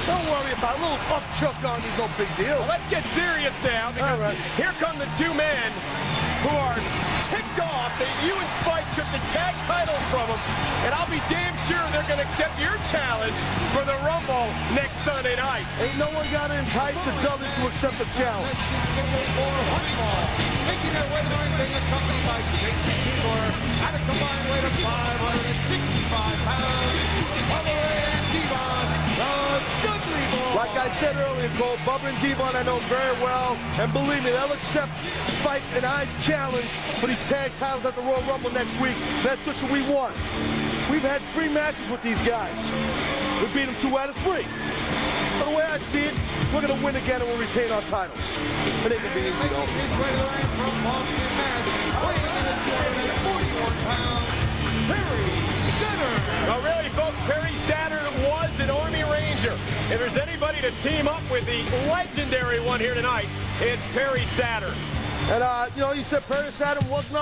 Don't worry about a little upchuck on these, no big deal. Well, let's get serious now, because here come the two men who are ticked off that you and Spike took the tag titles from them, and I'll be damn sure they're going to accept your challenge for the Rumble next Sunday night. Ain't no one got to entice the Dudleys to accept the challenge. Making their way to the ring, being accompanied by Stacy Keebler at a combined weight of 565 pounds. Bubba Ray and Devon, the Dudley Boys. Like I said earlier, Cole, Bubba and Devon I know very well, and believe me, they'll accept Spike and I's challenge for these tag titles at the Royal Rumble next week. That's just what we want. We've had 3 matches with these guys. We beat them 2 out of 3. But the way I see it, we're going to win again and we'll retain our titles. It ain't going to be easy, though. Making his way to the ring from Boston, Mass, weighing in at 241 pounds, Perry Saturn. Well, really, folks, Perry Saturn was an Army Ranger. If there's anybody to team up with the legendary one here tonight, it's Perry Saturn. And, you know, you said Perry Saturn was an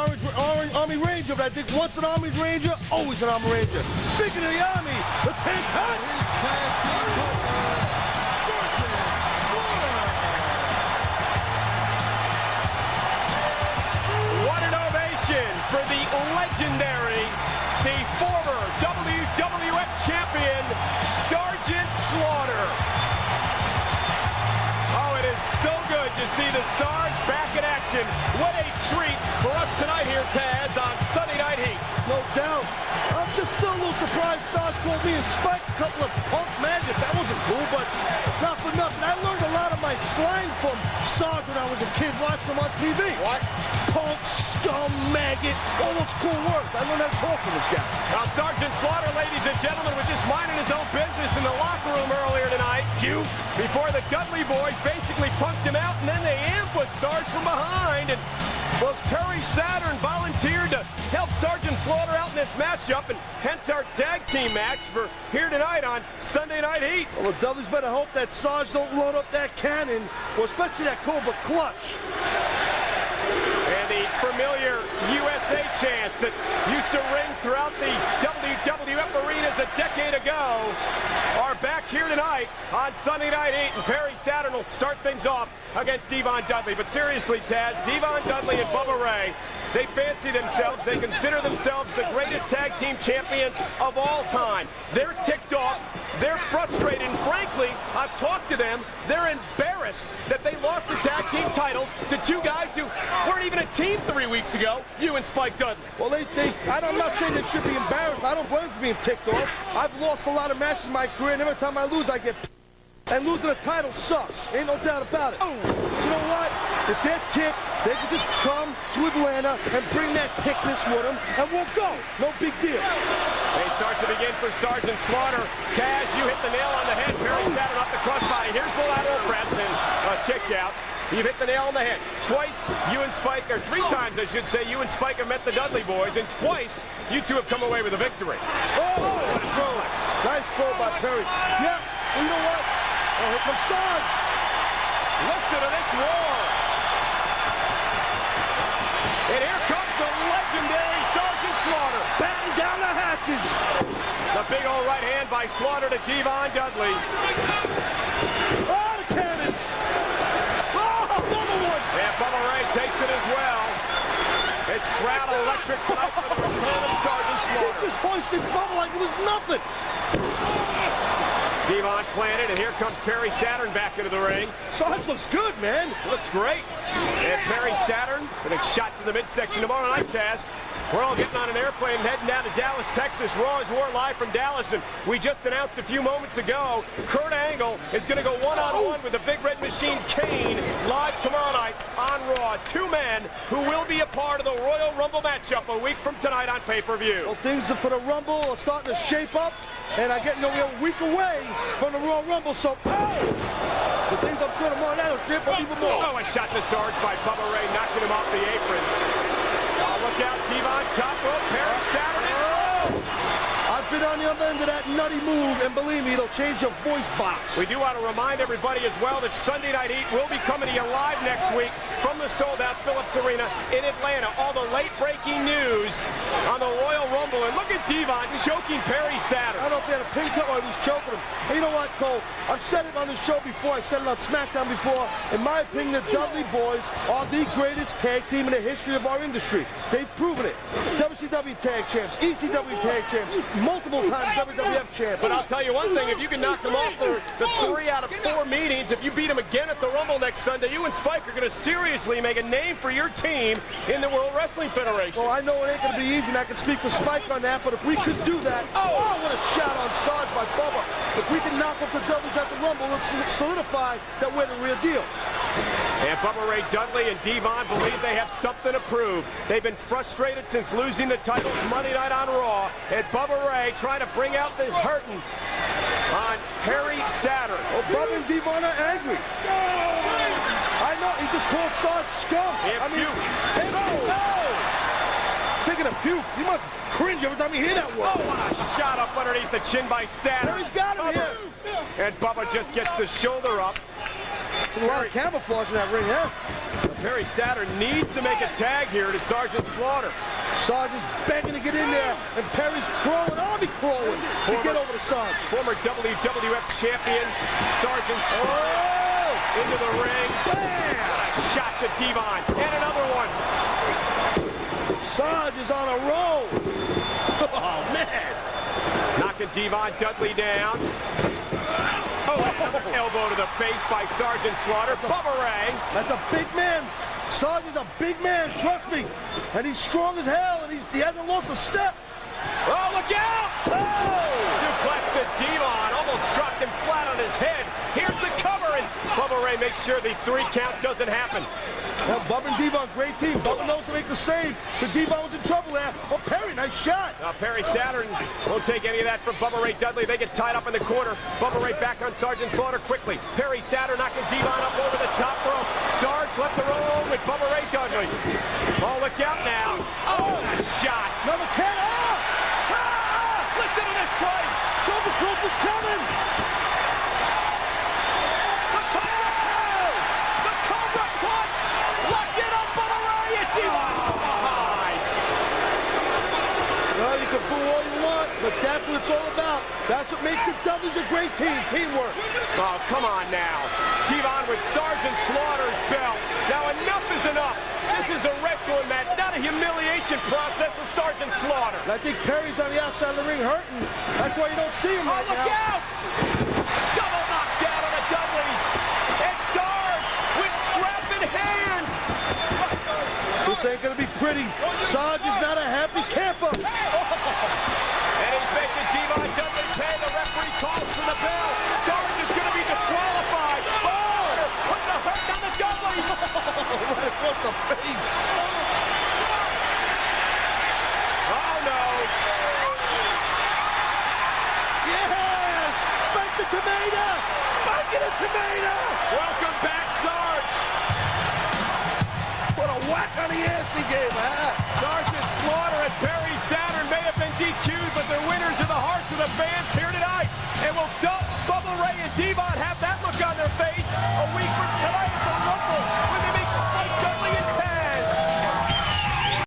Army Ranger, but I think once an Army Ranger, always an Army Ranger. Speaking of the Army, the tag team. His tag team partner, Sergeant Slaughter. What an ovation for the legendary, the former WWF champion, Sergeant Slaughter. Oh, it is so good to see the Sarge back in action. What a treat for us tonight here, Taz, on Sunday Night Heat. No doubt. I'm just still a little surprised Sarge called me and Spike a couple of punk magic. That wasn't cool, but not for nothing. I learned a lot of my slang from Sarge when I was a kid watching him on TV. What? Punk, scum, maggot, all those cool words. I learned how to talk from this guy. Now, Sergeant Slaughter, ladies and gentlemen, was just minding his own business in the locker room earlier tonight. Before the Dudley boys basically punked him out, and then they ambushed Sarge from behind. And well, Perry Saturn volunteered to help Sergeant Slaughter out in this matchup, and hence our tag team match for here tonight on Sunday Night Heat. Well, the Dudleys better hope that Sarge don't load up that cannon, or especially that Cobra clutch. And the familiar USA chants that used to ring throughout the WWF arenas a decade ago are back here tonight on Sunday Night Heat, and Perry Saturn will start things off against Devon Dudley. But seriously, Taz, Devon Dudley and Bubba Ray, they fancy themselves, they consider themselves the greatest tag team champions of all time. They're ticked off, they're frustrated, and frankly, I've talked to them, they're embarrassed that they lost the tag team titles to 2 guys who weren't even a team 3 weeks ago, you and Spike Dudley. Well, I'm not saying they should be embarrassed. I don't blame them for being ticked off. I've lost a lot of matches in my career, and every time I lose, I get and losing a title sucks. Ain't no doubt about it. Oh. You know what? If they're ticked, they can just come to Atlanta and bring that tickness with them, and we'll go. No big deal. They start to begin for Sergeant Slaughter. Taz, you hit the nail on the head. Perry Saturn off the crossbody. Here's the lateral press and a kick out. You've hit the nail on the head. Twice, you and Spike, or 3 times, I should say, you and Spike have met the Dudley boys, and twice, you two have come away with a victory. Oh, what a suplex. Nice call by Perry. Yeah, well, you know what? Oh, here comes Sarge. Listen to this roar. And here comes the legendary Sergeant Slaughter. Batten down the hatches. The big old right hand by Slaughter to Devon Dudley. Oh, the cannon. Oh, another one. And Bubba Ray takes it as well. It's crowd electric tonight for the return of Sergeant Slaughter. He just hoisted Bubba like it was nothing. Devon planted, and here comes Perry Saturn back into the ring. Sarge looks good, man. Looks great. And Perry Saturn with a shot to the midsection tomorrow night, Taz. We're all getting on an airplane heading down to Dallas, Texas. Raw is War live from Dallas, and we just announced a few moments ago, Kurt Angle is going to go one-on-one with the Big Red Machine Kane live tomorrow night on Raw. 2 men who will be a part of the Royal Rumble matchup a week from tonight on pay-per-view. Well, things for the Rumble are starting to shape up, and I get we're a week away from the Royal Rumble, so the things I'm sure tomorrow night will shape up even more. Oh, a shot to Sarge by Bubba Ray, knocking him off the apron. Oh, look out, Devon, top rope, Perry Saturn. I'll been on the other end of that nutty move, and believe me, it'll change your voice box. We do want to remind everybody as well that Sunday Night Heat will be coming to you live next week from the sold-out Phillips Arena in Atlanta. All the late-breaking news on the Royal Rumble. And look at Devon choking Perry Saturn. I don't know if he had a pin cut or he was choking him. And you know what, Cole? I've said it on the show before. I said it on SmackDown before. In my opinion, the Dudley Boyz are the greatest tag team in the history of our industry. They've proven it. WCW tag champs, ECW tag champs, multiple times WWF champs. But I'll tell you one thing, if you can knock them off the 3 out of 4 meetings, if you beat them again at the Rumble next Sunday, you and Spike are going to seriously make a name for your team in the World Wrestling Federation. Well, I know it ain't going to be easy, and I can speak for Spike on that, but if we could do that, oh, what a shot on Sarge by Bubba. If we can knock off the Dudleys at the Rumble, let's solidify that we're the real deal. And Bubba Ray Dudley and Devon believe they have something to prove. They've been frustrated since losing the titles Monday night on Raw. And Bubba Ray trying to bring out the hurting on Perry Saturn. Well, Bubba and Devon are angry. I know, he just called Sarge scum. Puke. Speaking of puke, you must cringe every time you hear that word. Oh, what a shot up underneath the chin by Saturn. Perry's got him here. And Bubba just gets the shoulder up. There's a lot of camouflage in that ring, huh? Perry Saturn needs to make a tag here to Sergeant Slaughter. Sarge is begging to get in there, and Perry's crawling, army crawling to get over to Sarge. Former WWF champion, Sergeant Slaughter into the ring. Bam! What a shot to Devon. And another one. Sarge is on a roll. Oh, man. Knocking Devon Dudley down. Oh, elbow to the face by Sergeant Slaughter. Bubba Ray. That's a big man. Sarge is a big man, trust me. And he's strong as hell, and he hasn't lost a step. Oh, look out! Oh! Suplex to Devon. Almost dropped him flat on his head. Here's the cover, and Bubba Ray makes sure the 3 count doesn't happen. Well, Bubba and Devon, great team. Bubba knows to make the save. But Devon was in trouble there. Oh, Perry, nice shot. Perry Saturn won't take any of that from Bubba Ray Dudley. They get tied up in the corner. Bubba Ray back on Sergeant Slaughter quickly. Perry Saturn knocking Devon up over the top rope. Sarge left the roll with Bubba Ray Dudley. Oh, look out now. Oh, a shot. Another count. Listen to this place. Double Coop is coming. Well, you can fool all you want, but that's what it's all about. That's what makes the Dudleys a great team, teamwork. Oh, come on now. Devon with Sergeant Slaughter's belt. Now enough is enough. This is a wrestling match, not a humiliation process of Sergeant Slaughter. And I think Perry's on the outside of the ring hurting. That's why you don't see him right now. Look out! Double knockdown on the Dudleys. And Sarge with strap in hand. This ain't gonna be pretty. Sarge is not a happy camper. And he's making Devon Dudley pay. The referee calls for the bell. Sarge is going to be disqualified. Oh! Putting the hurt on the Dudleys. Right across the face. Oh, no. Yeah! Spike the tomato! Spike it a tomato! Welcome back, Sarge. What a whack on the ass he gave, huh? Sergeant Slaughter and Perry Saturn may have been DQ'd, but they're winners of the hearts of the fans here tonight. And will Bubba Ray and Devon have that look on their face a week from